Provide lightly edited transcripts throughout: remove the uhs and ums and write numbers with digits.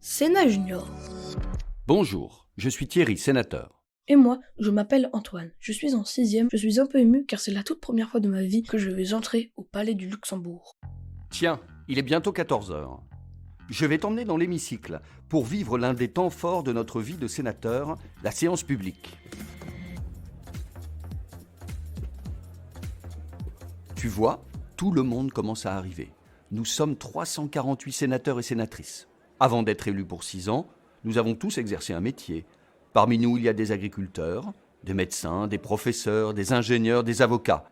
Sénat Junior. Bonjour, je suis Thierry, sénateur. Et moi, je m'appelle Antoine. Je suis en 6e. Je suis un peu ému car c'est la toute première fois de ma vie que je vais entrer au Palais du Luxembourg. Tiens, il est bientôt 14 heures. Je vais t'emmener dans l'hémicycle pour vivre l'un des temps forts de notre vie de sénateur, la séance publique. Tu vois, tout le monde commence à arriver. Nous sommes 348 sénateurs et sénatrices. Avant d'être élus pour 6 ans, nous avons tous exercé un métier. Parmi nous, il y a des agriculteurs, des médecins, des professeurs, des ingénieurs, des avocats.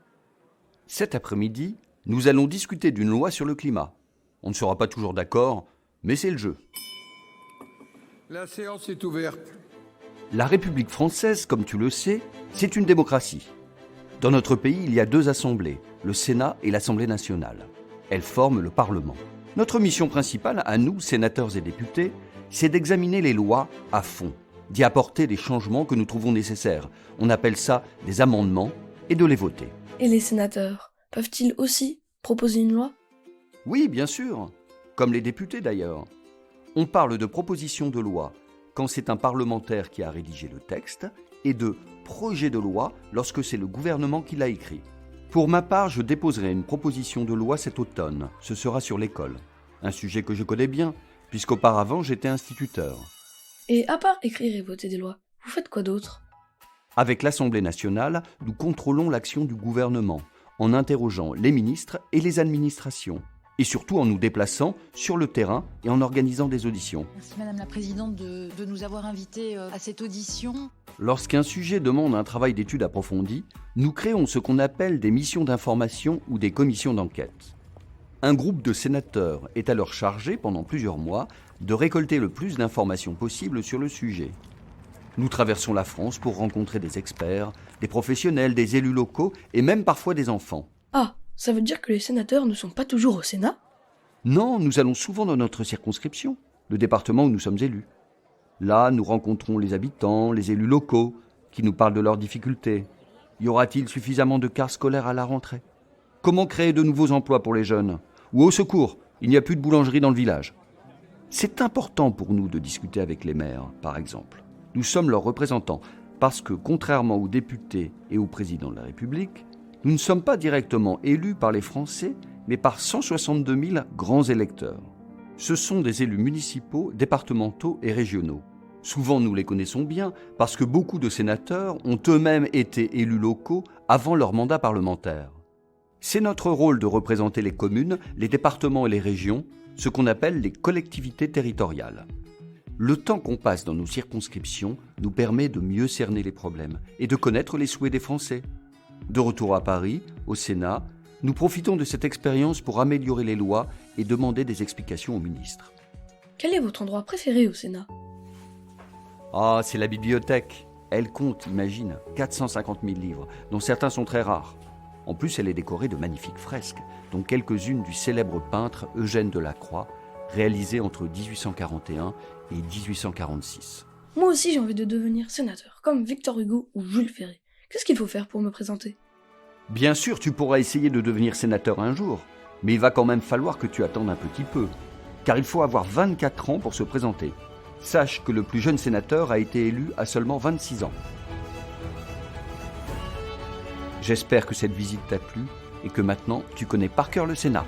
Cet après-midi, nous allons discuter d'une loi sur le climat. On ne sera pas toujours d'accord, mais c'est le jeu. La séance est ouverte. La République française, comme tu le sais, c'est une démocratie. Dans notre pays, il y a 2 assemblées, le Sénat et l'Assemblée nationale. Elles forment le Parlement. Notre mission principale, à nous, sénateurs et députés, c'est d'examiner les lois à fond, d'y apporter les changements que nous trouvons nécessaires. On appelle ça des amendements et de les voter. Et les sénateurs peuvent-ils aussi proposer une loi? Oui, bien sûr, comme les députés d'ailleurs. On parle de proposition de loi quand c'est un parlementaire qui a rédigé le texte et de projet de loi lorsque c'est le gouvernement qui l'a écrit. Pour ma part, je déposerai une proposition de loi cet automne. Ce sera sur l'école. Un sujet que je connais bien, puisqu'auparavant j'étais instituteur. Et à part écrire et voter des lois, vous faites quoi d'autre? Avec l'Assemblée nationale, nous contrôlons l'action du gouvernement, en interrogeant les ministres et les administrations, et surtout en nous déplaçant sur le terrain et en organisant des auditions. Merci Madame la Présidente de nous avoir invités à cette audition. Lorsqu'un sujet demande un travail d'étude approfondi, nous créons ce qu'on appelle des missions d'information ou des commissions d'enquête. Un groupe de sénateurs est alors chargé, pendant plusieurs mois, de récolter le plus d'informations possible sur le sujet. Nous traversons la France pour rencontrer des experts, des professionnels, des élus locaux et même parfois des enfants. Ah, ça veut dire que les sénateurs ne sont pas toujours au Sénat? Non, nous allons souvent dans notre circonscription, le département où nous sommes élus. Là, nous rencontrons les habitants, les élus locaux, qui nous parlent de leurs difficultés. Y aura-t-il suffisamment de cars scolaires à la rentrée? Comment créer de nouveaux emplois pour les jeunes? Ou au secours, il n'y a plus de boulangerie dans le village. C'est important pour nous de discuter avec les maires, par exemple. Nous sommes leurs représentants, parce que, contrairement aux députés et au président de la République, nous ne sommes pas directement élus par les Français, mais par 162 000 grands électeurs. Ce sont des élus municipaux, départementaux et régionaux. Souvent, nous les connaissons bien, parce que beaucoup de sénateurs ont eux-mêmes été élus locaux avant leur mandat parlementaire. C'est notre rôle de représenter les communes, les départements et les régions, ce qu'on appelle les collectivités territoriales. Le temps qu'on passe dans nos circonscriptions nous permet de mieux cerner les problèmes et de connaître les souhaits des Français. De retour à Paris, au Sénat, nous profitons de cette expérience pour améliorer les lois et demander des explications aux ministres. Quel est votre endroit préféré au Sénat? Ah, c'est la bibliothèque. Elle compte, imagine, 450 000 livres, dont certains sont très rares. En plus, elle est décorée de magnifiques fresques, dont quelques-unes du célèbre peintre Eugène Delacroix, réalisées entre 1841 et 1846. Moi aussi j'ai envie de devenir sénateur, comme Victor Hugo ou Jules Ferry. Qu'est-ce qu'il faut faire pour me présenter? Bien sûr, tu pourras essayer de devenir sénateur un jour, mais il va quand même falloir que tu attendes un petit peu, car il faut avoir 24 ans pour se présenter. Sache que le plus jeune sénateur a été élu à seulement 26 ans. J'espère que cette visite t'a plu et que maintenant tu connais par cœur le Sénat.